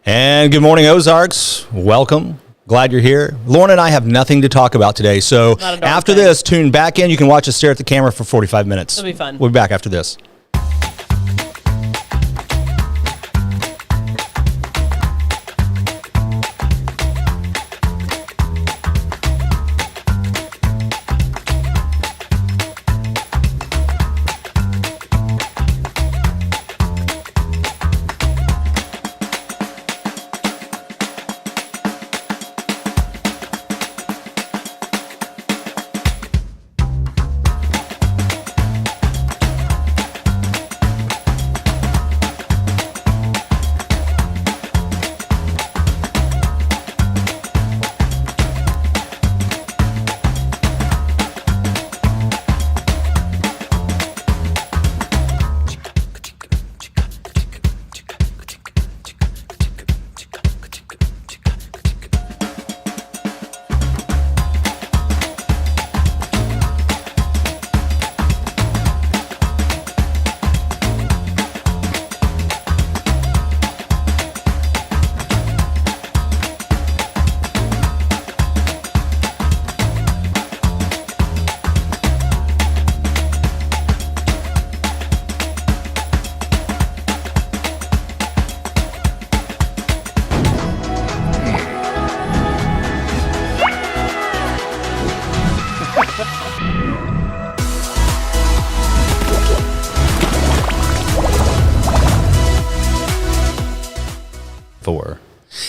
And good morning, Ozarks. Welcome. Glad you're here. Lauren and I have nothing to talk about today. So after this, tune back in. You can watch us stare at the camera for 45 minutes. It'll be fun. We'll be back after this.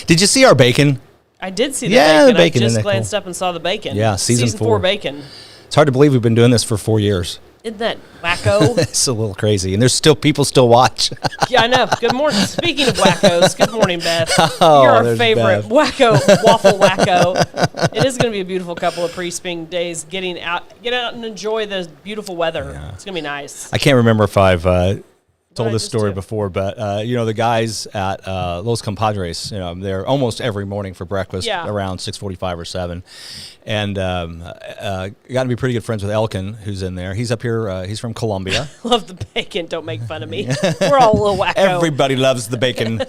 Did you see our bacon? I did see the bacon. The bacon. I just glanced up and saw the bacon. Yeah, season 4 bacon. It's hard to believe we've been doing this for 4 years. Isn't that wacko? It's a little crazy, and there's still people still watch. Yeah, I know. Good morning. Speaking of wackos, good morning, Beth. Oh, you're our favorite Beth. wacko, waffle wacko. It is going to be a beautiful couple of pre-spring days. Get out and enjoy the beautiful weather. Yeah. It's going to be nice. I can't remember if I've told this story before, but the guys at Los Compadres, they're almost every morning for breakfast around 6:45 or 7, and got to be pretty good friends with Elkin, who's in there. He's up here. He's from Colombia. Love the bacon. Don't make fun of me. We're all a little wacko. Everybody loves the bacon.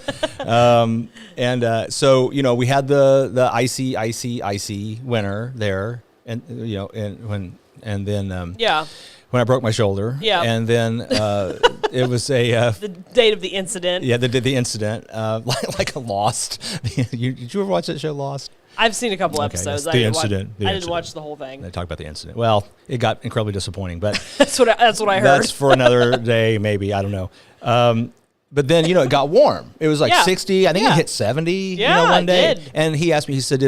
So we had the icy winter there, and then when I broke my shoulder. Yeah. And then it was the date of the incident. Yeah, the incident. Like a Lost. Did you ever watch that show, Lost? I've seen a couple episodes. The incident. I didn't watch the whole thing. They talk about the incident. Well, it got incredibly disappointing, but that's what I heard. That's for another day, maybe. I don't know. But then, it got warm. It was like 60. I think it hit 70 one day. It did. And he asked me, he said,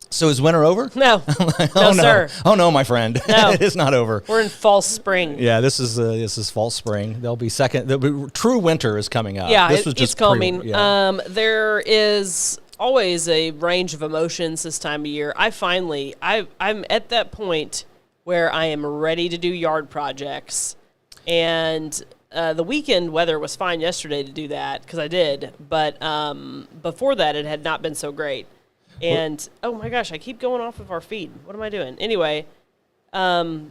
so is winter over? No. Like, no, sir. Oh, no, my friend. No. It is not over. We're in false spring. Yeah, this is false spring. There'll be true winter is coming up. Yeah, this was it's coming. There is always a range of emotions this time of year. I'm at that point where I am ready to do yard projects. And the weekend weather was fine yesterday to do that because I did. But before that, it had not been so great. And, oh my gosh, I keep going off of our feed. What am I doing? Anyway, it's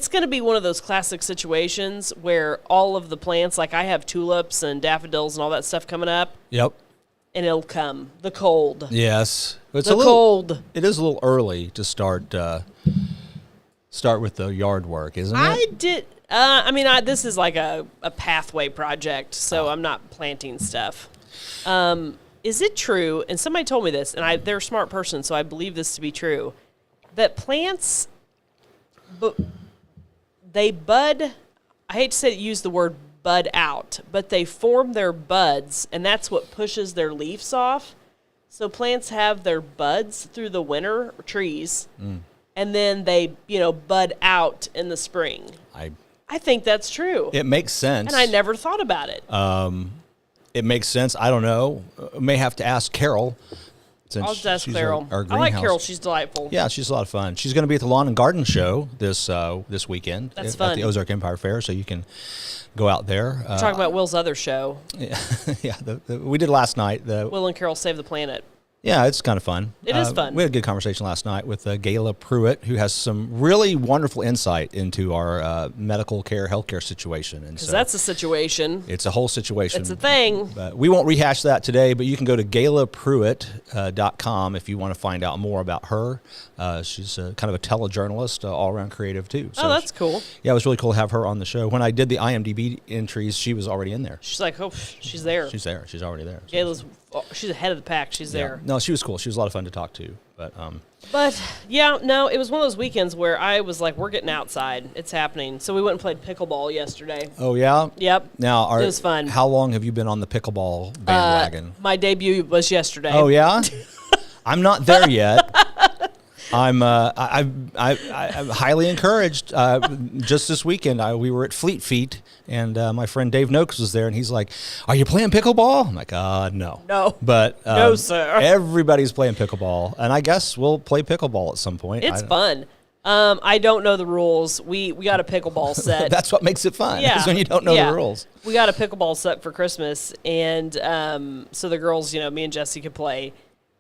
going to be one of those classic situations where all of the plants, like I have tulips and daffodils and all that stuff coming up. Yep. And it'll come. The cold. Yes. It's cold. It is a little early to start with the yard work, isn't it? I did. This is like a pathway project, so I'm not planting stuff. Is it true, and somebody told me this, and they're a smart person, so I believe this to be true, that plants, they bud, I hate to use the word bud out, but they form their buds, and that's what pushes their leaves off. So plants have their buds through the winter, trees, and then they, bud out in the spring. I think that's true. It makes sense. And I never thought about it. It makes sense. I don't know. May have to ask Carol. I'll just ask Carol. Our I like Carol. She's delightful. Yeah, she's a lot of fun. She's going to be at the Lawn and Garden Show this weekend. That's fun. At the Ozark Empire Fair, so you can go out there. We're talking about Will's other show. Yeah, we did last night. Will and Carol Save the Planet. Yeah, it's kind of fun. It is fun. We had a good conversation last night with Gayla Pruitt, who has some really wonderful insight into our medical care, healthcare situation. Because that's a situation. It's a whole situation. It's a thing. But we won't rehash that today, but you can go to gaylapruitt.com if you want to find out more about her. She's kind of a telejournalist, all-around creative, too. So that's cool. Yeah, it was really cool to have her on the show. When I did the IMDb entries, she was already in there. She's like, oh, she's there. She's there. She's already there. Gayla's, she's ahead of the pack. She's there. No, she was cool. She was a lot of fun to talk to. But yeah, no, it was one of those weekends where I was like, we're getting outside. It's happening. So we went and played pickleball yesterday. Oh, yeah? Yep. Now, it was fun. How long have you been on the pickleball bandwagon? My debut was yesterday. Oh, yeah? I'm not there yet. I'm highly encouraged. Just this weekend, we were at Fleet Feet, and my friend Dave Noakes was there, and he's like, "Are you playing pickleball?" I'm like, "No, no, but no, sir." Everybody's playing pickleball, and I guess we'll play pickleball at some point. It's fun. I don't know the rules. We got a pickleball set. That's what makes it fun. Yeah, is when you don't know the rules. We got a pickleball set for Christmas, and so the girls, me and Jesse could play.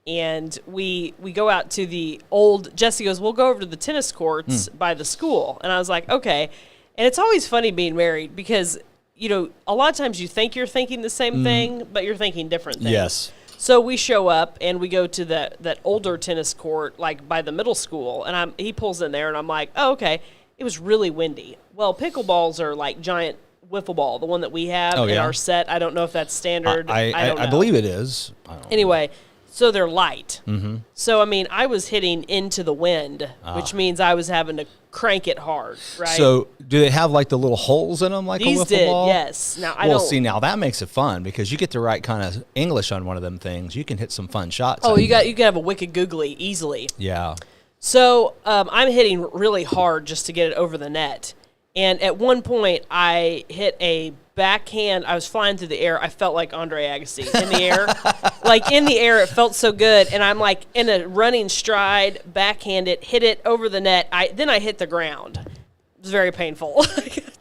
And we go out to the old, Jesse goes, we'll go over to the tennis courts by the school. And I was like, okay. And it's always funny being married because, a lot of times you think you're thinking the same thing, but you're thinking different things. Yes. So we show up and we go to that older tennis court, like by the middle school. And he pulls in there and I'm like, oh, okay. It was really windy. Well, pickleballs are like giant wiffle ball, the one that we have in our set. I don't know if that's standard. I don't know. I believe it is. Anyway. So they're light. Mm-hmm. So, I was hitting into the wind, which means I was having to crank it hard, right? So, do they have like the little holes in them like These a wiffle ball? Yes. Now, see, now that makes it fun because you get the right kind of English on one of them things. You can hit some fun shots. Oh, you can have a wicked googly easily. Yeah. So, I'm hitting really hard just to get it over the net. And at one point, I hit a backhand. I was flying through the air. I felt like Andre Agassi in the air. Like in the air, it felt so good. And I'm like in a running stride, backhanded, hit it over the net. Then I hit the ground. It was very painful.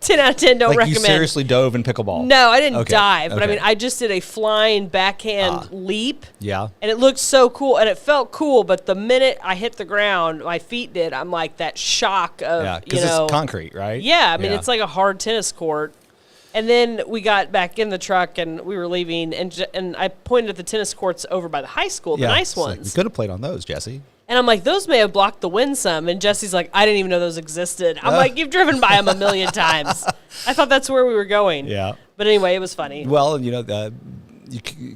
10 out of 10, don't recommend. You seriously dove in pickleball? No, I didn't dive. But I just did a flying backhand leap. Yeah. And it looked so cool. And it felt cool. But the minute I hit the ground, my feet did, I'm like that shock of, yeah, because it's concrete, right? Yeah. It's like a hard tennis court. And then we got back in the truck and we were leaving. And I pointed at the tennis courts over by the high school, the nice ones. Like, you could have played on those, Jesse. And I'm like, those may have blocked the wind some. And Jesse's like, I didn't even know those existed. I'm like, you've driven by them a million times. I thought that's where we were going. Yeah. But anyway, it was funny. Well, you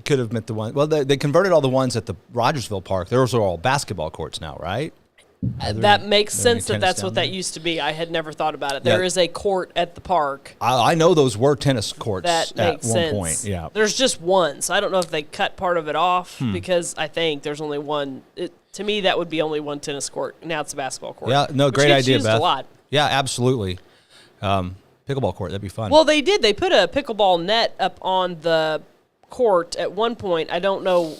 could have met the one. Well, they converted all the ones at the Rogersville Park. Those are all basketball courts now, right? That makes sense that's what that used to be. I had never thought about it. There is a court at the park. I know those were tennis courts that makes at one sense. point. Yeah. There's just one. So I don't know if they cut part of it off because I think there's only one. To me, that would be only one tennis court. Now it's a basketball court. Yeah, no, great idea, Beth. A lot. Yeah, absolutely. Pickleball court, that'd be fun. Well, they did. They put a pickleball net up on the court at one point. I don't know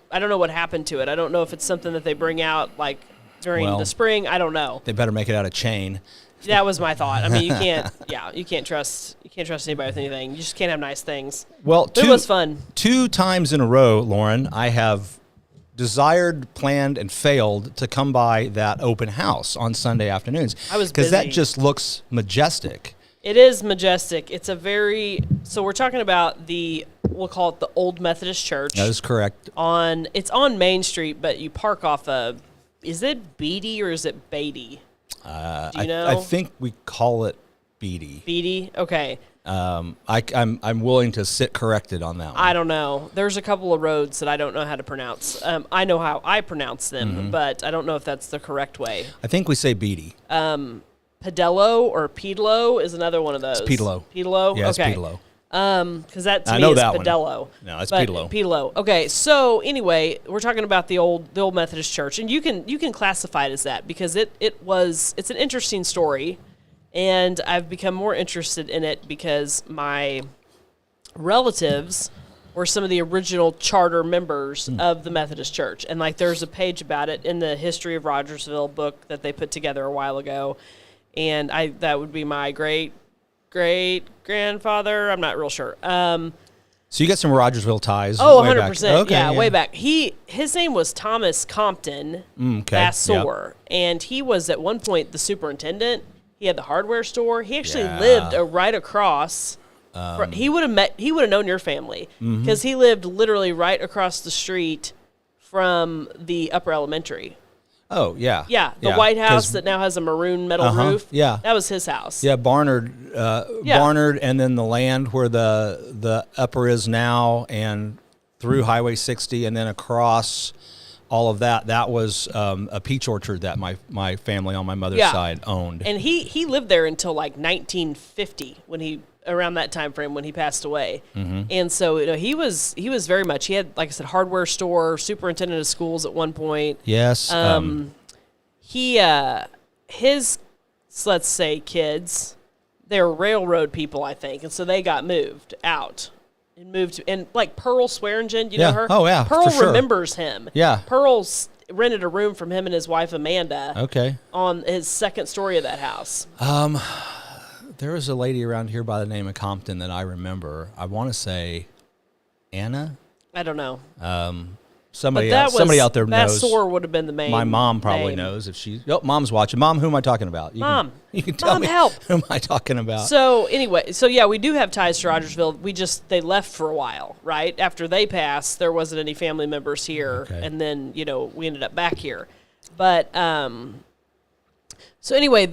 what happened to it. I don't know if it's something that they bring out like during the spring. I don't know. They better make it out of chain. That was my thought. You can't. Yeah, you can't trust anybody with anything. You just can't have nice things. Well, it was fun. 2 times in a row, Lauren, I have desired, planned, and failed to come by that open house on Sunday afternoons. I was busy. Because that just looks majestic. It is majestic. It's so we're talking about we'll call it the Old Methodist Church. That is correct. It's on Main Street, but you park off is it Beatty or is it Beatty? Do you know? I think we call it Beatty. Beatty? Okay. I'm willing to sit corrected on that one. I don't know. There's a couple of roads that I don't know how to pronounce. I know how I pronounce them, but I don't know if that's the correct way. I think we say Beatty. Pedello or Pedalo is another one of those. It's Pedalo. Pedalo? Yeah, okay. It's Pedalo. Because that to me is Pedello. One. No, it's Pedalo. Pedalo. Okay, so anyway, we're talking about the old Methodist church, and you can classify it as that because it's an interesting story. And I've become more interested in it because my relatives were some of the original charter members of the Methodist Church. And, there's a page about it in the History of Rogersville book that they put together a while ago. And that would be my great-great-grandfather. I'm not real sure. So you got some Rogersville ties. Oh, 100%. Okay, yeah, way back. His name was Thomas Compton Vasseur, and he was at one point the superintendent. He had the hardware store. He actually lived right across. He would have known your family because he lived literally right across the street from the upper elementary. Oh, yeah. Yeah, the White House that now has a maroon metal roof. Yeah. That was his house. Yeah, Barnard, Barnard, and then the land where the upper is now, and through Highway 60, and then across all of that. That was a peach orchard that my family on my mother's side owned. And he lived there until like 1950 around that time frame when he passed away. And so he was very much, he had, like I said, hardware store, superintendent of schools at one point. Yes. His, let's say, kids, they're railroad people, I think, and so they got moved out and like Pearl Swearingen, you know her? Oh yeah, Pearl for sure. remembers him. Yeah. Pearl's rented a room from him and his wife Amanda. Okay. On his second story of that house. There was a lady around here by the name of Compton that I remember. I want to say Anna. I don't know. Somebody out there knows. Vasseur would have been the main. My mom probably name. knows if she. Oh, mom's watching. Mom, who am I talking about? You can tell Mom, me. help. Who am I talking about? So anyway, we do have ties to Rogersville. They left for a while, right? After they passed, there wasn't any family members here, and then we ended up back here. But so anyway,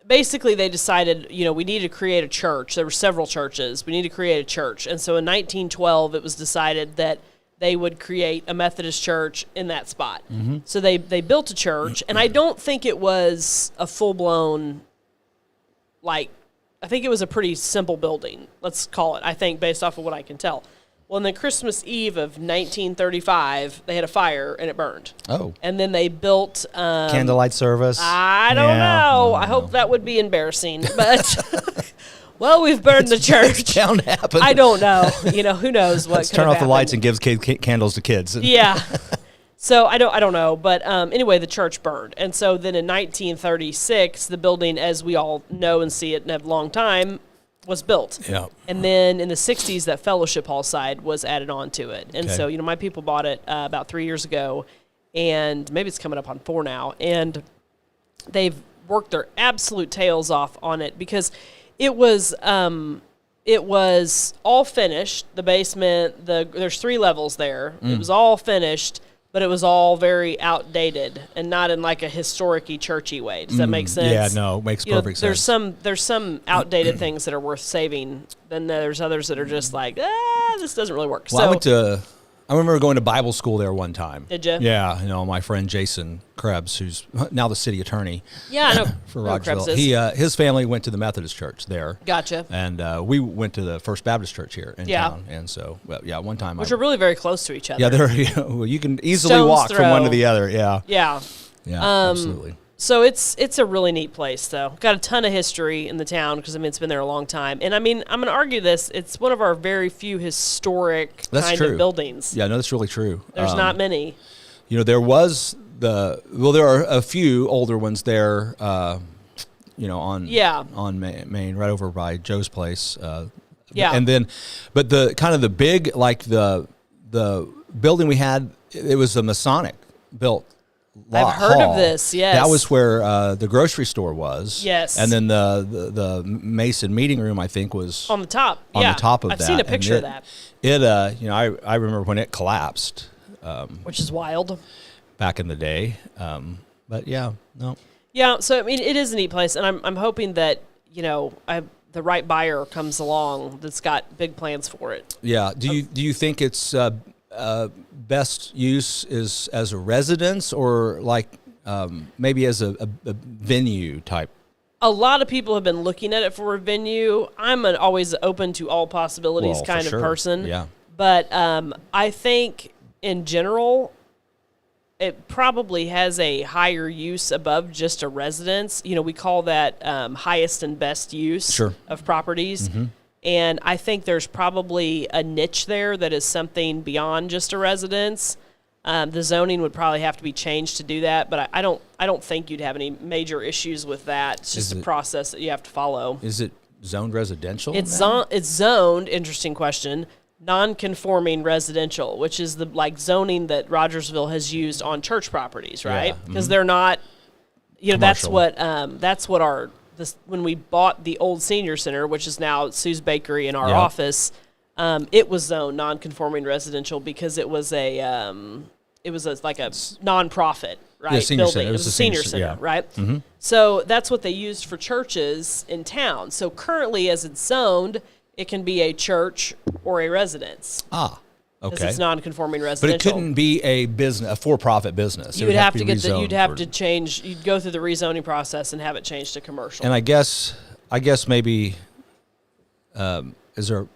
basically they decided, we need to create a church. There were several churches. We need to create a church. And so in 1912, it was decided that they would create a Methodist church in that spot. So they built a church, and I don't think it was a full-blown, I think it was a pretty simple building, let's call it, I think, based off of what I can tell. Well, on the Christmas Eve of 1935, they had a fire, and it burned. Oh. And then they built... candlelight service? I don't know. I hope that would be embarrassing, but... Well, we've burned the church. It's bound to happen. I don't know. Who knows what Let's turn off the lights and give candles to kids. Yeah. So I don't know. But anyway, the church burned. And so then in 1936, the building, as we all know and see it and have a long time, was built. Yeah. And then in the 60s, that fellowship hall side was added on to it. And so, my people bought it about 3 years ago. And maybe it's coming up on 4 now. And they've worked their absolute tails off on it because... It was all finished. The basement, there's 3 levels there. It was all finished, but it was all very outdated and not in like a historic-y, churchy way. Does that make sense? Yeah, no, it makes perfect sense. There's some outdated things that are worth saving. Then there's others that are just like, this doesn't really work. Well, I remember going to Bible school there one time. Did you? Yeah, my friend Jason Krebs, who's now the city attorney. Yeah, I know for Rogersville. His family went to the Methodist church there. Gotcha. And we went to the First Baptist church here in town. And so, one time. Which are really very close to each other. Yeah, you can easily walk from one to the other. Yeah. Yeah. Yeah, absolutely. So it's a really neat place, though. Got a ton of history in the town because, it's been there a long time. And, I'm going to argue this. It's one of our very few historic of buildings. Yeah, no, that's really true. There's not many. There was there are a few older ones there, on Main, right over by Joe's place. And then, but the kind of the big, like the building we had, it was a Masonic built. I've heard of this, yes. That was where the grocery store was. Yes. And then the Mason meeting room, I think, was on the top. On the top of I've that. I've seen a picture of that. I remember when it collapsed. Which is wild. Back in the day. But yeah, no. Yeah, so it is a neat place, and I'm hoping that, the right buyer comes along that's got big plans for it. Yeah. Do you think it's best use is as a residence or maybe as a venue type? A lot of people have been looking at it for a venue. I'm an always open to all possibilities kind of person. Yeah. But I think in general, it probably has a higher use above just a residence. We call that highest and best use of properties. Mm-hmm. And I think there's probably a niche there that is something beyond just a residence. The zoning would probably have to be changed to do that, but I don't think you'd have any major issues with that. It's just a process that you have to follow. Is it zoned residential? It's zoned, interesting question, non-conforming residential, which is the zoning that Rogersville has used on church properties, right? Because they're not, commercial. That's what when we bought the old senior center, which is now Sue's Bakery in our office, it was zoned non-conforming residential because it was a nonprofit, right? Yeah, senior building. Center. It was a senior center, right? Mm-hmm. So that's what they used for churches in town. So currently, as it's zoned, it can be a church or a residence. Okay. Because it's non-conforming residential. But it couldn't be a business, a for-profit business. You'd have to change. You'd go through the rezoning process and have it changed to commercial. And I guess maybe, is there?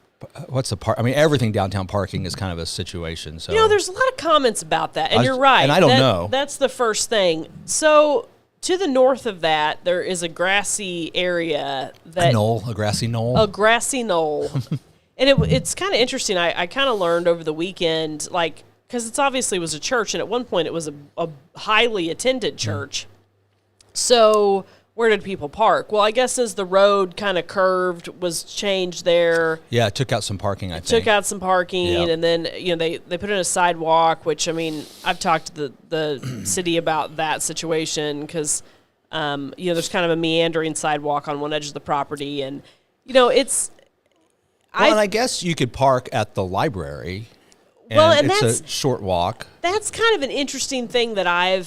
What's the park? I mean, everything downtown parking is kind of a situation. So there's a lot of comments about that, and you're right. And I don't know. That's the first thing. So to the north of that, there is a grassy area a grassy knoll. A grassy knoll, and it's kind of interesting. I kind of learned over the weekend, because it's obviously was a church, and at one point it was a highly attended church. So where did people park? Well, I guess as the road kind of curved, was changed there. Yeah, it took out some parking, I think. Took out some parking, and then, they put in a sidewalk, which, I mean, I've talked to the city about that situation because, there's kind of a meandering sidewalk on one edge of the property, and, it's... and I guess you could park at the library, and it's a short walk. That's kind of an interesting thing that I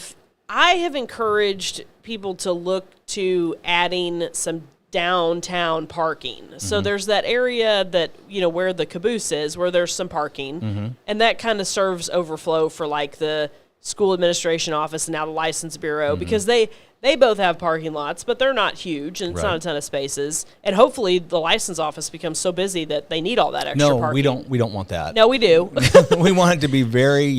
have encouraged people to look to adding some downtown parking. So there's that area that, where the caboose is, where there's some parking, and that kind of serves overflow for the school administration office and now the license bureau, because they both have parking lots, but they're not huge, and it's not a ton of spaces. And hopefully the license office becomes so busy that they need all that extra parking. No, we don't want that. No, we do. We want it to be very,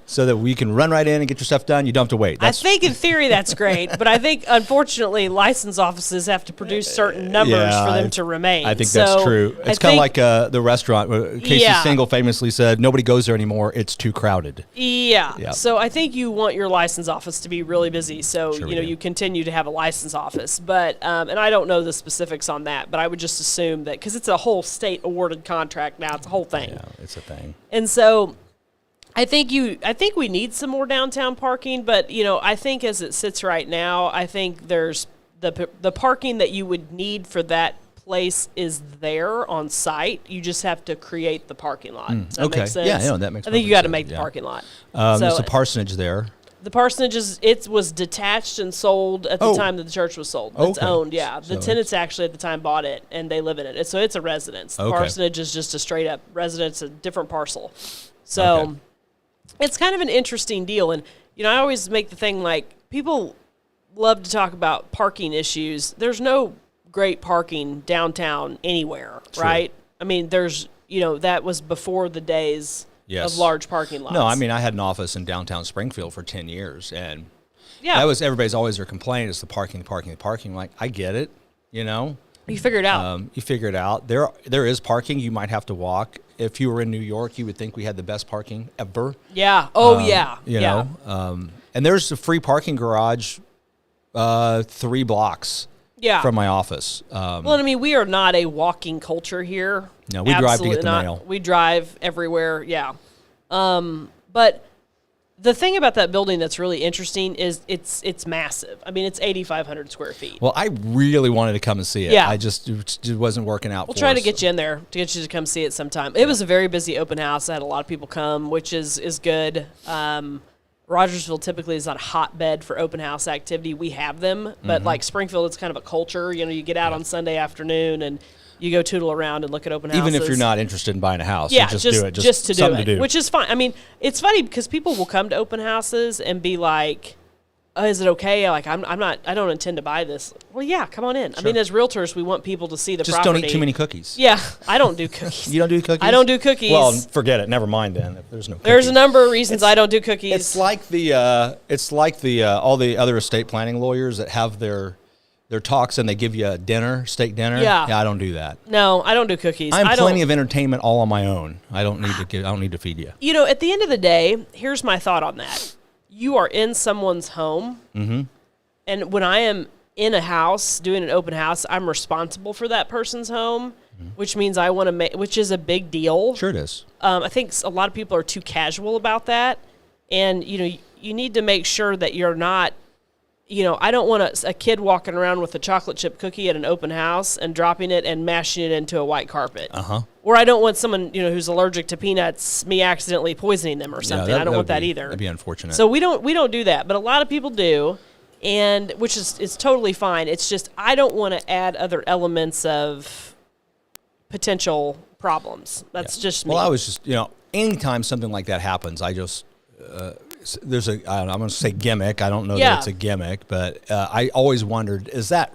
so that we can run right in and get your stuff done. You don't have to wait. I think in theory that's great, but I think unfortunately license offices have to produce certain numbers for them to remain. I think that's true. It's kind of like the restaurant. Casey Stengel famously said, nobody goes there anymore. It's too crowded. Yeah. So I think you want your license office to be really busy. So, you continue to have a license office. But, and I don't know the specifics on that, but I would just assume that, because it's a whole state awarded contract now, it's a whole thing. Yeah, it's a thing. And so I think we need some more downtown parking, but, I think as it sits right now, I think there's the parking that you would need for that place is there on site. You just have to create the parking lot. Does that make sense? Yeah, that makes sense. I think you got to make the parking lot. There's a parsonage there. The parsonage it was detached and sold at the time that the church was sold. It's owned, yeah. The tenants actually at the time bought it, and they live in it. So it's a residence. The parsonage is just a straight-up residence, a different parcel. So it's kind of an interesting deal. And, I always make the thing people love to talk about parking issues. There's no great parking downtown anywhere, right? I mean, there's, that was before the days of large parking lots. No, I mean, I had an office in downtown Springfield for 10 years, and that was everybody's always their complaint is the parking. Like, I get it, You figure it out. You figure it out. There is parking. You might have to walk. If you were in New York, you would think we had the best parking ever. Yeah. Oh, yeah. You know, and there's a free parking garage 3 blocks from my office. Well, I mean, we are not a walking culture here. No, we drive to get the mail. We drive everywhere, but the thing about that building that's really interesting is it's massive. I mean, it's 8,500 square feet. Well, I really wanted to come and see it. Yeah. It wasn't working out for us. We'll try to get you in there, to get you to come see it sometime. It was a very busy open house. I had a lot of people come, which is good. Rogersville typically is not a hotbed for open house activity. We have them, but like Springfield, it's kind of a culture. You get out on Sunday afternoon and you go tootle around and look at open houses. Even if you're not interested in buying a house, you just do it. Just to do it, which is fine. I mean, it's funny because people will come to open houses and be like, oh, is it okay? Like, I don't intend to buy this. Well, yeah, come on in. Sure. I mean, as realtors, we want people to see the property. Just don't eat too many cookies. Yeah, I don't do cookies. You don't do cookies? I don't do cookies. Well, forget it. Never mind then. If there's no cookies. There's a number of reasons I don't do cookies. It's like all the other estate planning lawyers that have their talks and they give you a steak dinner. Yeah, I don't do that. No, I don't do cookies. I have plenty of entertainment all on my own. I don't need to feed you. At the end of the day, here's my thought on that. You are in someone's home. Mm-hmm. And when I am in a house doing an open house, I'm responsible for that person's home, which means I want to make, which is a big deal. Sure it is. I think a lot of people are too casual about that. And, you need to make sure that you're not, I don't want a kid walking around with a chocolate chip cookie at an open house and dropping it and mashing it into a white carpet. Or I don't want someone, who's allergic to peanuts, me accidentally poisoning them or something. I don't want that either. That'd be unfortunate. So we don't do that, but a lot of people do. And which is totally fine. It's just I don't want to add other elements of potential problems. That's just me. Well, I was just, anytime something like that happens, I just there's I'm going to say gimmick. I don't know that it's a gimmick, but I always wondered, is that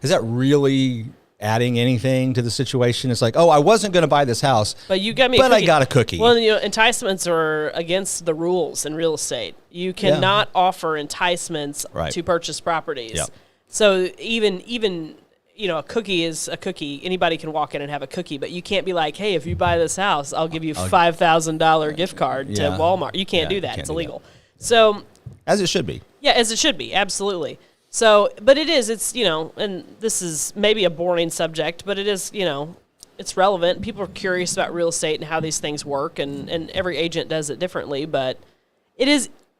really adding anything to the situation? It's like, oh, I wasn't going to buy this house, but you got me. But I got a cookie. Well, enticements are against the rules in real estate. You cannot offer enticements to purchase properties. Yep. So even a cookie is a cookie. Anybody can walk in and have a cookie, but you can't be like, hey, if you buy this house, I'll give you $5,000 gift card to Walmart. You can't do that. It's illegal. So as it should be. Yeah, as it should be. Absolutely. So, but it's, and this is maybe a boring subject, but it is, it's relevant. People are curious about real estate and how these things work, and every agent does it differently. But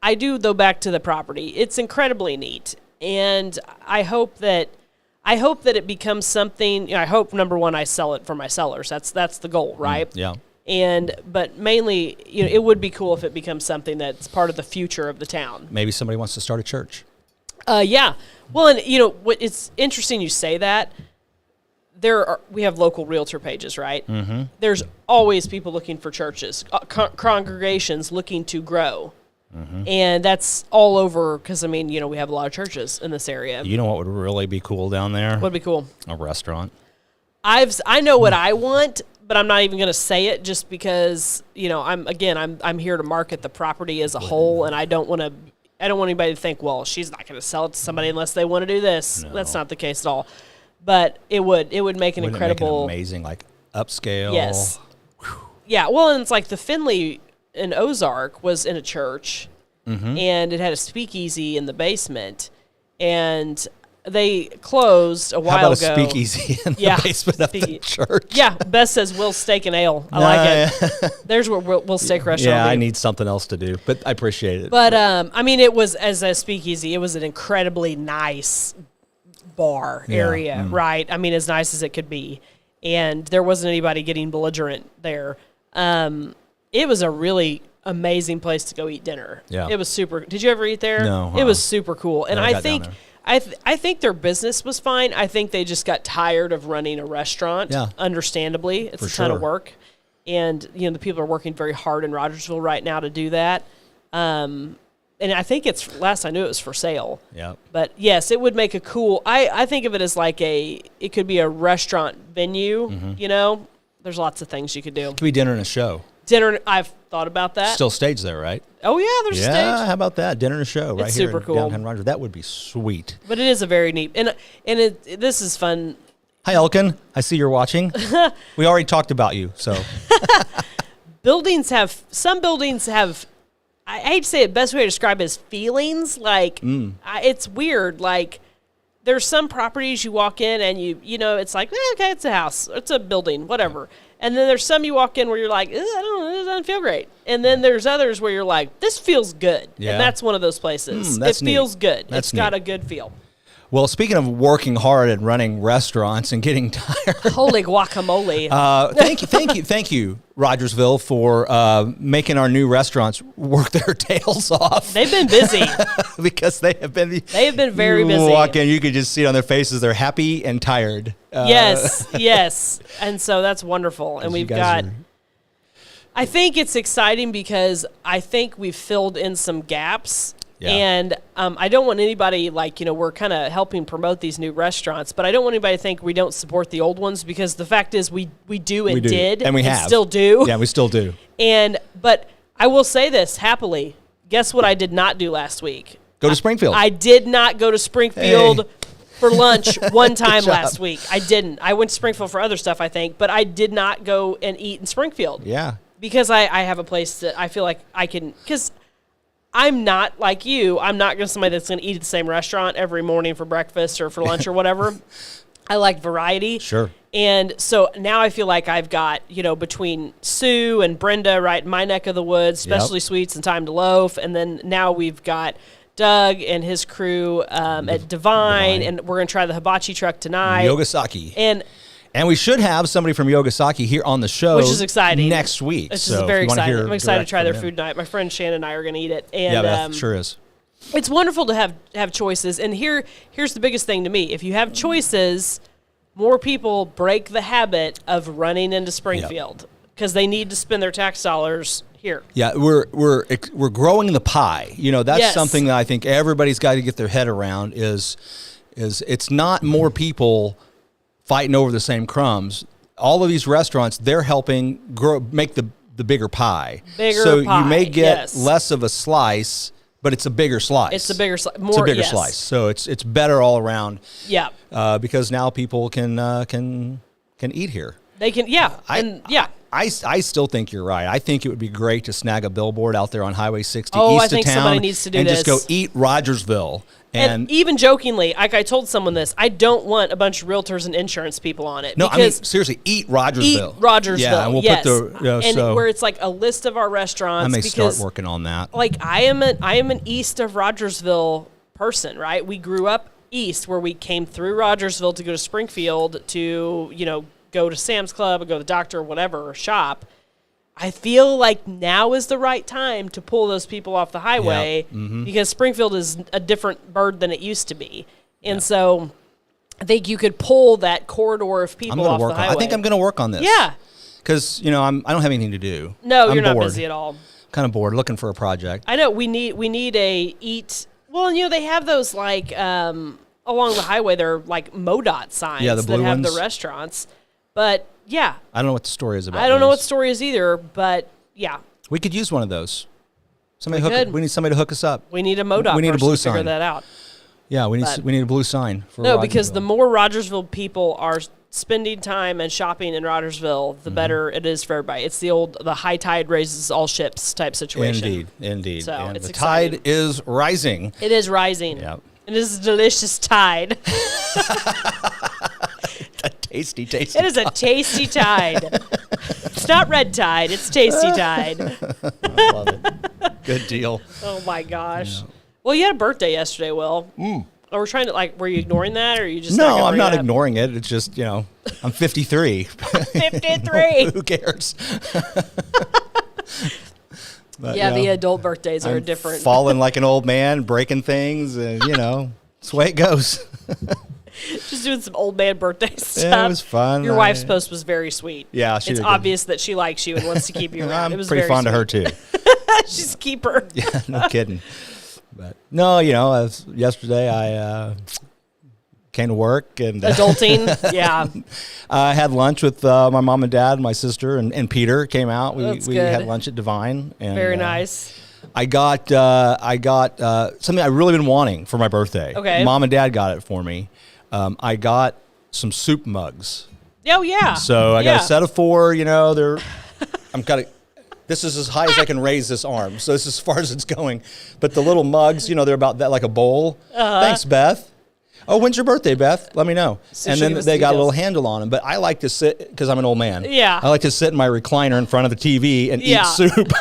I do, though, back to the property. It's incredibly neat. And I hope that it becomes something, I hope, number one, I sell it for my sellers. That's the goal, right? Yeah. But mainly, it would be cool if it becomes something that's part of the future of the town. Maybe somebody wants to start a church. Yeah. Well, and what it's interesting you say that. We have local realtor pages, right? Mm-hmm. There's always people looking for churches, congregations looking to grow. Mm-hmm. And that's all over because, we have a lot of churches in this area. You know what would really be cool down there? What'd be cool? A restaurant. I know what I want, but I'm not even going to say it just because, I'm here to market the property as a whole, and I don't want anybody to think, well, she's not going to sell it to somebody unless they want to do this. No. That's not the case at all. But it would make an incredible, amazing, upscale. Yes. Whew. Yeah. Well, and it's like the Finley in Ozark was in a church, and it had a speakeasy in the basement, and they closed a while ago. How about a speakeasy in the basement of the church? Yeah, Beth says Will's Steak and Ale. I like it. There's where Will's Steak Restaurant. Yeah, I need something else to do, but I appreciate it. But it was, as a speakeasy, it was an incredibly nice bar area, right? As nice as it could be, and there wasn't anybody getting belligerent there. It was a really amazing place to go eat dinner. Yeah, it was super. Did you ever eat there? No, it was super cool, and I think. I think their business was fine. I think they just got tired of running a restaurant. Yeah. Understandably, it's a ton of work, and the people are working very hard in Rogersville right now to do that. And I think last I knew it was for sale. Yeah. But yes, it would make a cool. I think of it as it could be a restaurant venue. Mm-hmm. There's lots of things you could do. It could be dinner and a show. Dinner. I've thought about that. Still stage there, right? Oh yeah, there's a stage. Yeah, how about that? Dinner and a show right here super in cool. downtown Roger. That would be sweet. But it is a very neat, and this is fun. Hi, Elkin. I see you're watching. We already talked about you, so. Some buildings have, I hate to say it, best way to describe it is feelings. It's weird. There's some properties you walk in and it's like, okay, it's a house, it's a building, whatever. And then there's some you walk in where you're like, I don't know, it doesn't feel great. And then there's others where you're like, this feels good. Yeah. And that's one of those places. It feels good. It's got a good feel. Well, speaking of working hard and running restaurants and getting tired. Holy guacamole. Thank you, Rogersville, for making our new restaurants work their tails off. They've been busy. Because they have been very busy. Walk in, you could just see it on their faces. They're happy and tired. Yes. And so that's wonderful. And we've got... I think it's exciting because I think we've filled in some gaps. Yeah. And I don't want anybody, we're kind of helping promote these new restaurants, but I don't want anybody to think we don't support the old ones, because the fact is we do and did. And we have. Still do. Yeah, we still do. But I will say this happily. Guess what I did not do last week? Go to Springfield. I did not go to Springfield for lunch one time last week. I didn't. I went to Springfield for other stuff, I think, but I did not go and eat in Springfield. Yeah. Because I have a place that I feel like I can, because I'm not like you. I'm not going to somebody that's going to eat at the same restaurant every morning for breakfast or for lunch or whatever. I like variety. Sure. And so now I feel like I've got, between Sue and Brenda, right, my neck of the woods, Specialty Sweets and Time to Loaf. And then now we've got Doug and his crew at Divine, and we're going to try the hibachi truck tonight. Yogasaki. And we should have somebody from Yogasaki here on the show, which is exciting, next week. Which is very exciting. I'm excited to try their food tonight. My friend Shannon and I are going to eat it. And, Beth sure is. It's wonderful to have choices. And here's the biggest thing to me. If you have choices, more people break the habit of running into Springfield because they need to spend their tax dollars here. Yeah, we're growing the pie. That's something that I think everybody's got to get their head around is it's not more people fighting over the same crumbs. All of these restaurants, they're helping make the bigger pie. So you may get less of a slice, but it's a bigger slice. It's a bigger slice. It's a bigger slice. So it's better all around. Yeah. Because now people can eat here. They can. Yeah. I still think you're right. I think it would be great to snag a billboard out there on Highway 60 east of I think town somebody needs to do and this. just go eat Rogersville. And even jokingly, like I told someone this, I don't want a bunch of realtors and insurance people on it. No, I mean, seriously, eat Rogersville. Eat Rogersville, yeah, and we'll put the where it's like a list of our restaurants. I may start working on that. Like I am an east of Rogersville person, right? We grew up east, where we came through Rogersville to go to Springfield to go to Sam's Club or go to the doctor or whatever or shop. I feel like now is the right time to pull those people off the highway because Springfield is a different bird than it used to be. And so I think you could pull that corridor of people off the highway. I think I'm going to work on this. Yeah. Because, I don't have anything to do. No, I'm you're bored. not busy at all. Kind of bored, looking for a project. I know. We need a eat. Well, they have those like along the highway. They're like MoDOT signs the blue that have ones. the restaurants. But yeah, I don't know what the story is about. I don't know what the story is either, but yeah. We could use one of those. We need somebody to hook us up. We need a MoDOT. We need a blue sign. Figure that out. Yeah, we need a blue sign for No, because the more Rogersville people are spending time and shopping in Rogersville, the better it is for everybody. It's the high tide raises all ships type situation. Indeed. So and it's the exciting. tide is rising. It is rising. Yep. It is a delicious tide. A tasty. It is a tasty tide. It's not red tide. It's tasty tide. I love it. Good deal. Oh my gosh. Yeah. Well, you had a birthday yesterday, Will. Or we're trying to were you ignoring that, or are you just No, I'm not ignoring it. It's just I'm 53. 53. Who cares? But, the adult birthdays are different. Falling like an old man, breaking things, and that's the way it goes. Just doing some old man birthday stuff. Yeah, it was fun. Your wife's post was very sweet. Yeah, it's obvious that she likes you and wants to keep you around. I'm it was pretty fond of her too. She's a keeper. Yeah, no kidding. But no, yesterday I came to work and adulting. Yeah, I had lunch with my mom and dad, and my sister, and Peter came out. We had lunch at Divine. And, very nice. I got something I really been wanting for my birthday. Okay, Mom and Dad got it for me. I got some soup mugs. Oh yeah. So I got a set of 4. This is as high as I can raise this arm. So this is as far as it's going. But the little mugs, they're about that, like a bowl. Thanks, Beth. Oh, when's your birthday, Beth? Let me know. So and then they got a little handle on them. But I like to sit, because I'm an old man. Yeah. I like to sit in my recliner in front of the TV and eat soup.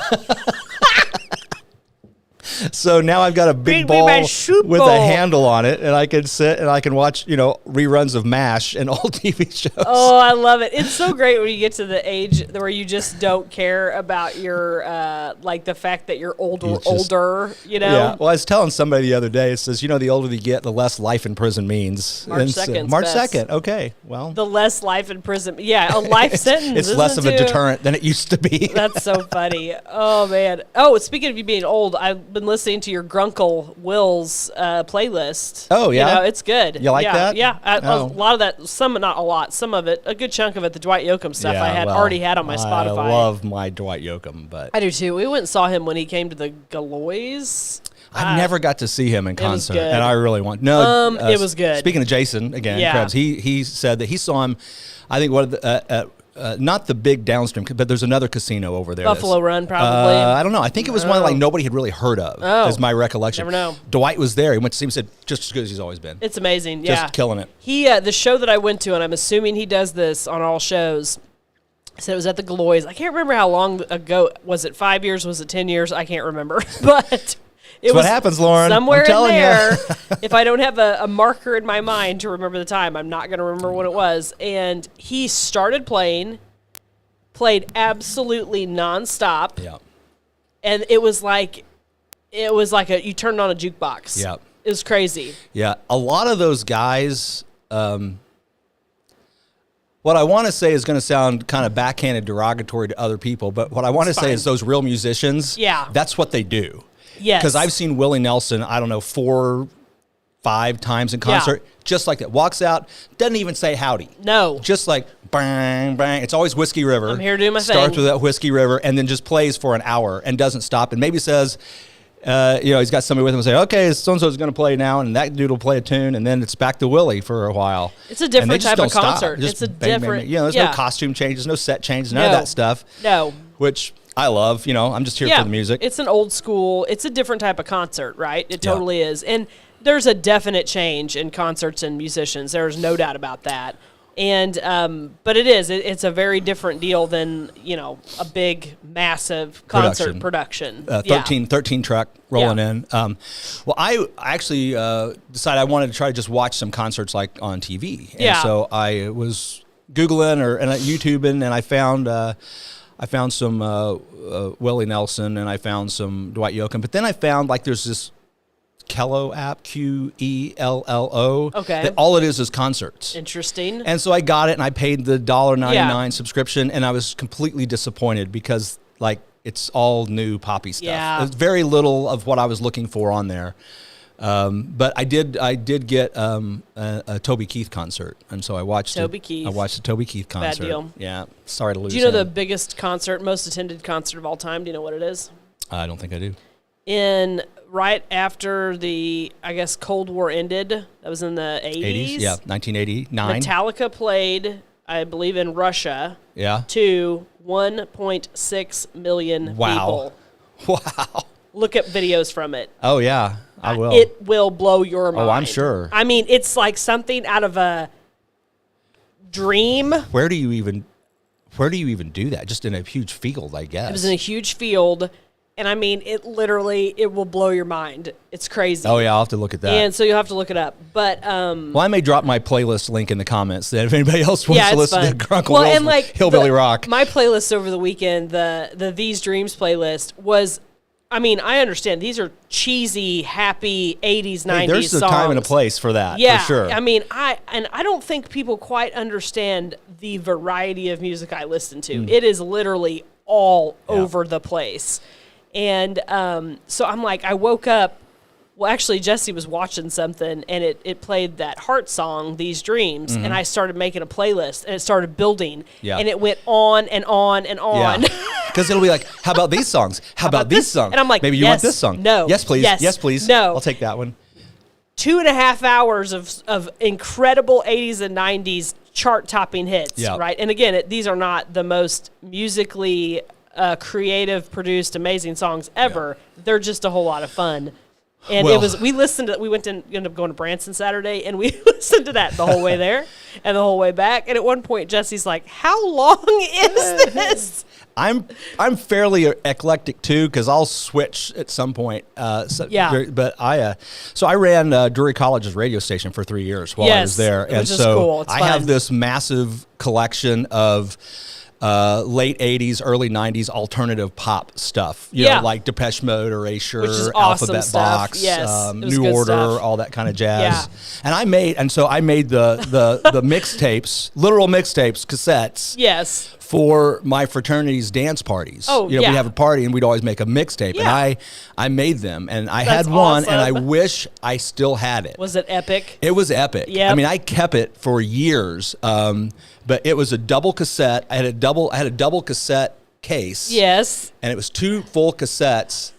So now I've got a big bowl with a handle on it, and I can sit and I can watch, reruns of MASH and old TV shows. Oh, I love it. It's so great when you get to the age where you just don't care about your, the fact that you're older. Yeah. Well, I was telling somebody the other day, it says, the older you get, the less life in prison means. March 2nd. March 2nd. Okay. Well. The less life in prison. Yeah, a life sentence. It's less of a deterrent than it used to be. That's so funny. Oh, man. Oh, speaking of you being old, I've been listening to your Grunkle Will's playlist. Oh, yeah? It's good. You like that? Yeah. A lot of that, not a lot, some of it, a good chunk of it, the Dwight Yoakam stuff already had on my Spotify. I love my Dwight Yoakam, but I do too. We went and saw him when he came to the Galois. I never got to see him in concert, and I really want. No, it was good. Speaking of Jason again, Krebs, he said that he saw him. I think not the big downstream, but there's another casino over there. Buffalo Run, probably. I don't know. I think it was one like nobody had really heard of, is my recollection. Never know. Dwight was there. He went to see him, said, just as good as he's always been. It's amazing, yeah. Just killing it. He, the show that I went to, and I'm assuming he does this on all shows, said it was at the Galois. I can't remember how long ago. Was it 5 years? Was it 10 years? I can't remember. But it was what happens, Lauren. Somewhere in there. If I don't have a marker in my mind to remember the time, I'm not going to remember what it was. And he started played absolutely nonstop. Yeah. And it was like you turned on a jukebox. Yeah. It was crazy. Yeah. A lot of those guys, what I want to say is going to sound kind of backhanded derogatory to other people, but what I want to say is those real musicians, that's what they do. Yes. Because I've seen Willie Nelson, I don't know, 4, 5 times in concert, just like that. Walks out, doesn't even say howdy. No. Just like, bang, bang. It's always Whiskey River. I'm here to do my thing. Starts with that Whiskey River and then just plays for an hour and doesn't stop and maybe says, he's got somebody with him and say, okay, so-and-so's going to play now, and that dude will play a tune, and then it's back to Willie for a while. It's a different type of concert. It's a different... there's no costume changes, no set changes, none of that stuff. No. Which I love. I'm just here for the music. It's an old school... It's a different type of concert, right? It totally is. And there's a definite change in concerts and musicians. There's no doubt about that. And but it's a very different deal than a big massive concert production. 13 truck rolling in. Well, I actually decided I wanted to try to just watch some concerts like on TV, and so I was Googling and YouTubing, and I found some Willie Nelson, and I found some Dwight Yoakam, but then I found like there's this Kello app, QELLO. Okay. That all it is concerts. Interesting. And so I got it, and I paid the $1.99 subscription, and I was completely disappointed because like it's all new poppy stuff. Yeah. There's very little of what I was looking for on there. But I did get a Toby Keith concert, and so I watched Toby Keith. I watched the Toby Keith concert. Bad deal. Yeah. Sorry to lose. Do you know him. the biggest concert, most attended concert of all time? Do you know what it is? I don't think I do. Right after the, I guess, Cold War ended, that was in the 80s. Yeah, 1989. Metallica played, I believe, in Russia. Yeah. To 1.6 million people. Wow. Look up videos from it. Oh, yeah, I will. It will blow your mind. Oh, I'm sure. I mean, it's like something out of a dream. Where do you even do that? Just in a huge field, I guess. It was in a huge field. And I mean, it will blow your mind. It's crazy. Oh, yeah, I'll have to look at that. And so you'll have to look it up. But well, I may drop my playlist link in the comments that if anybody else wants to listen to Grunkle Will's and like Hillbilly Rock. My playlist over the weekend, the These Dreams playlist was, I mean, I understand these are cheesy, happy 80s, 90s songs. There's a time and a place for that, for sure. I mean, I don't think people quite understand the variety of music I listen to. It is literally all over the place. And so I'm like, I woke up. Well, actually, Jesse was watching something, and it played that Heart song, These Dreams, and I started making a playlist, and it started building, and it went on and on and on. Because it'll be like, how about these songs? How about these songs? And I'm like, maybe you want this song? No. Yes, please. Yes, please. No. I'll take that one. 2.5 hours of incredible 80s and 90s chart-topping hits, right? And again, these are not the most musically creative, produced, amazing songs ever. They're just a whole lot of fun. And we ended up going to Branson Saturday, and we listened to that the whole way there and the whole way back. And at one point, Jesse's like, how long is this? I'm fairly eclectic too, because I'll switch at some point. But I ran Drury College's radio station for 3 years while I was there, and so cool. I have this massive collection of late 80s, early 90s alternative pop stuff. You know, like Depeche Mode, Erasure, awesome Alphabet stuff. Box, Yes, New Order, stuff. all that kind of jazz. And I made the mixtapes, literal mixtapes, cassettes. Yes. For my fraternity's dance parties. We'd have a party and we'd always make a mixtape. And I made them, and I had one, and I wish I still had it. Was it epic? It was epic. Yep. I mean, I kept it for years. But it was a double cassette. I had a double cassette case. Yes. And it was 2 full cassettes.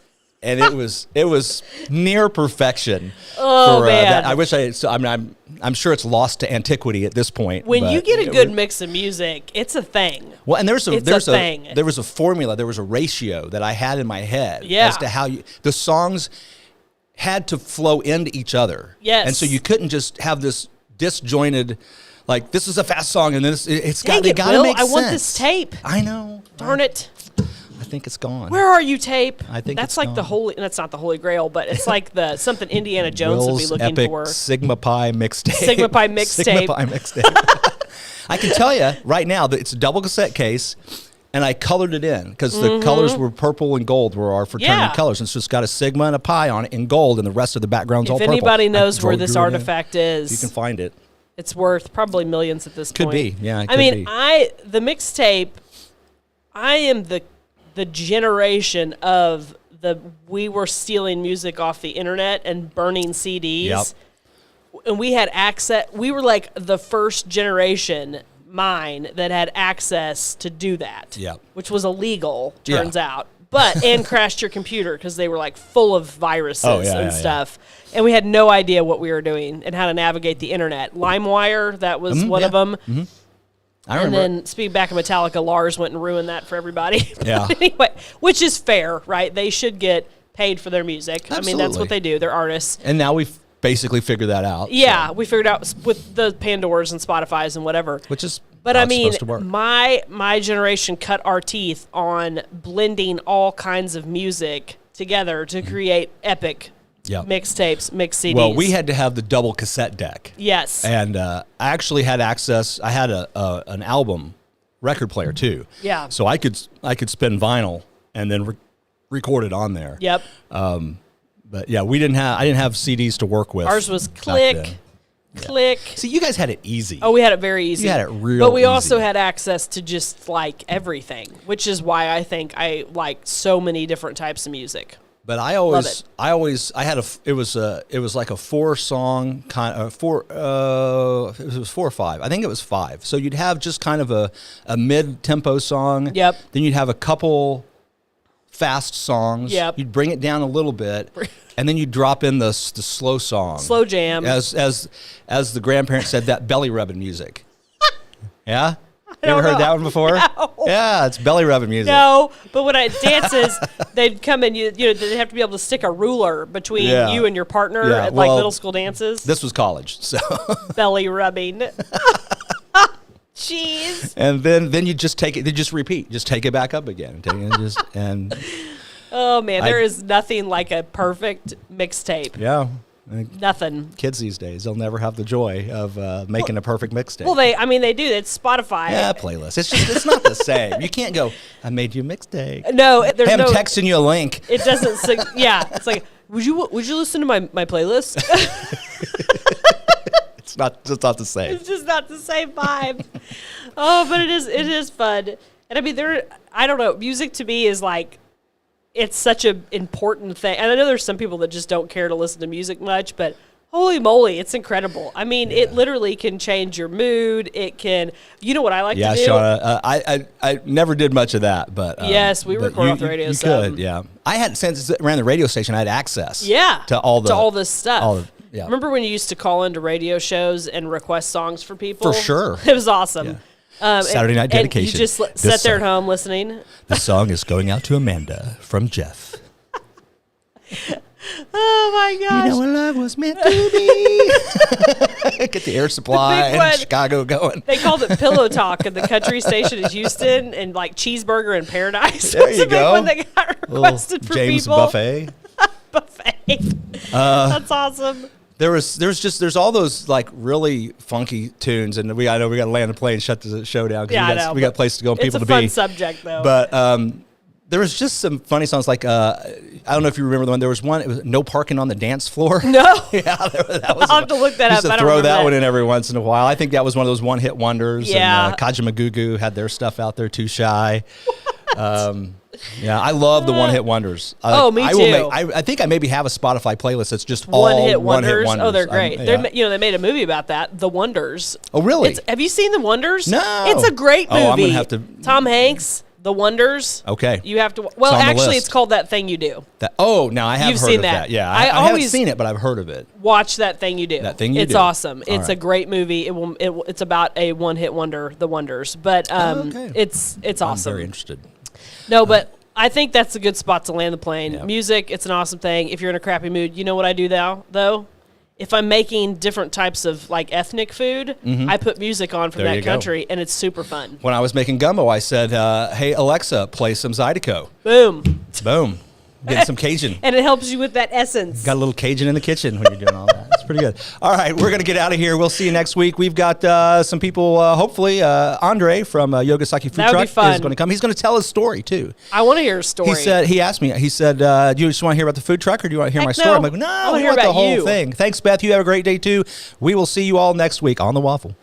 and it was near perfection. Oh man! That. I wish I'm sure it's lost to antiquity at this point. When you get a good mix of music, it's a thing. Well, and there was a formula, there was a ratio that I had in my head as to how the songs had to flow into each other. Yes. And so you couldn't just have this disjointed, like, this is a fast song and this it's got to make sense. I want this tape. I know. Darn it. I think it's gone. Where are you, tape? I think that's it's like gone. the holy. That's not the Holy Grail, but it's like the something Indiana Jones would be looking epic for. Sigma Pi mixtape. Sigma Pi mixtape. Sigma Pi mixtape. I can tell you right now that it's a double cassette case, and I colored it in because the colors were purple and gold were our fraternity colors, and so it's got a Sigma and a Pi on it in gold, and the rest of the background's all purple. If anybody knows where this artifact is, you can find it. It's worth probably millions at this point. Could be, yeah. The mixtape. I am the generation of we were stealing music off the internet and burning CDs. Yep. And we had access. We were like the first generation, mine, that had access to do that. Yep. Which was illegal, turns out. And crashed your computer because they were like full of viruses and stuff. Yeah. And we had no idea what we were doing and how to navigate the internet. LimeWire, that was one of them. Mm-hmm. I remember. And then, speaking back of Metallica, Lars went and ruined that for everybody. Yeah. Anyway, which is fair, right? They should get paid for their music. Absolutely. I mean, that's what they do. They're artists. And now we've basically figured that out. Yeah, we figured out with the Pandoras and Spotifys and whatever. Which is But I mean, supposed to work. my generation cut our teeth on blending all kinds of music together to create epic mixtapes, mixed CDs. Well, we had to have the double cassette deck. Yes. And I actually had access. I had an album record player too. Yeah. So I could spin vinyl and then record it on there. Yep. But yeah, I didn't have CDs to work with. Ours was click. See, you guys had it easy. Oh, we had it very easy. You had it real But we easy. also had access to just like everything, which is why I think I like so many different types of music. But it was like a 4-song kind of it was 4 or 5. I think it was 5. So you'd have just kind of a mid-tempo song. Yep. Then you'd have a couple fast songs. Yep. You'd bring it down a little bit, and then you'd drop in the slow song. Slow jam. As the grandparents said, that belly rubbing music. Yeah? You ever heard that one before? No. Yeah, it's belly rubbing music. No, but when I dances, they'd come in. They'd have to be able to stick a ruler between you and your partner at like middle school dances. This was college, so belly rubbing. Jeez. And then you just take it. They just repeat. Just take it back up again. Oh man, there is nothing like a perfect mixtape. Yeah. Nothing. Kids these days, they'll never have the joy of making a perfect mixtape. Well, they do. It's Spotify. Yeah, playlist. It's not the same. You can't go, I made you a mixtape. No, there's I'm texting you a link. It doesn't. It's like, would you listen to my playlist? It's not the same. It's just not the same vibe. Oh, but it is fun. And I mean, I don't know. Music to me is like, it's such an important thing. And I know there's some people that just don't care to listen to music much, but holy moly, it's incredible. I mean, it literally can change your mood. It can, you know what I like to do? Yeah, Shauna, I never did much of that, but yes, we record off the radio. You could, yeah. I had, since it ran the radio station, I had access. To all this stuff. Yeah. Remember when you used to call into radio shows and request songs for people? For sure. It was awesome. Yeah. Saturday Night Dedication. And you just sat there at home listening. The song is going out to Amanda from Jeff. Oh my gosh. You know what love was meant to be. Get the Air Supply in Chicago going. They called it Pillow Talk in the country station in Houston, and like Cheeseburger in Paradise. There you go. When they got requested for James people. Buffet. That's awesome. There's all those like really funky tunes, and I know we got to land a plane and shut the show down because we got a place to go and people to be. It's a fun subject though. But there was just some funny songs like I don't know if you remember the one. There was one. It was No Parking on the Dance Floor. No. Yeah, that was. I'll have to look that up. I used to throw that one in every once in a while. I think that was one of those one-hit wonders. Yeah. And Kajima Gugu had their stuff out there. Too Shy. Yeah, I love the one-hit wonders. Me too. I think I maybe have a Spotify playlist that's just one-hit all one-hit wonders. Oh, they're great. They made a movie about that, The Wonders. Oh, really? Have you seen The Wonders? No. It's a great movie. Oh, I'm gonna have to. Tom Hanks, The Wonders. Okay. You have to. Well, actually, it's called That Thing You Do. Now I have You've heard seen of that. Yeah, I haven't seen it, but I've heard of it. Watch That Thing You Do. That Thing You Do. It's awesome. It's a great movie. It's about a one-hit wonder, The Wonders, but it's awesome. I'm very interested. No, but I think that's a good spot to land the plane. Yeah. Music, it's an awesome thing. If you're in a crappy mood, you know what I do though? If I'm making different types of like ethnic food, I put music on from that country, and it's super fun. When I was making gumbo, I said, "Hey Alexa, play some Zydeco." Boom. Boom. Getting some Cajun. And it helps you with that essence. Got a little Cajun in the kitchen when you're doing all that. It's pretty good. All right, we're going to get out of here. We'll see you next week. We've got some people, hopefully, Andre from Yogasaki Food Truck is going to come. He's going to tell his story, too. I want to hear his story. He asked me, do you just want to hear about the food truck or do you want to hear my story? I'm like, no, I want to hear about the whole thing. Thanks, Beth. You have a great day, too. We will see you all next week on The Waffle.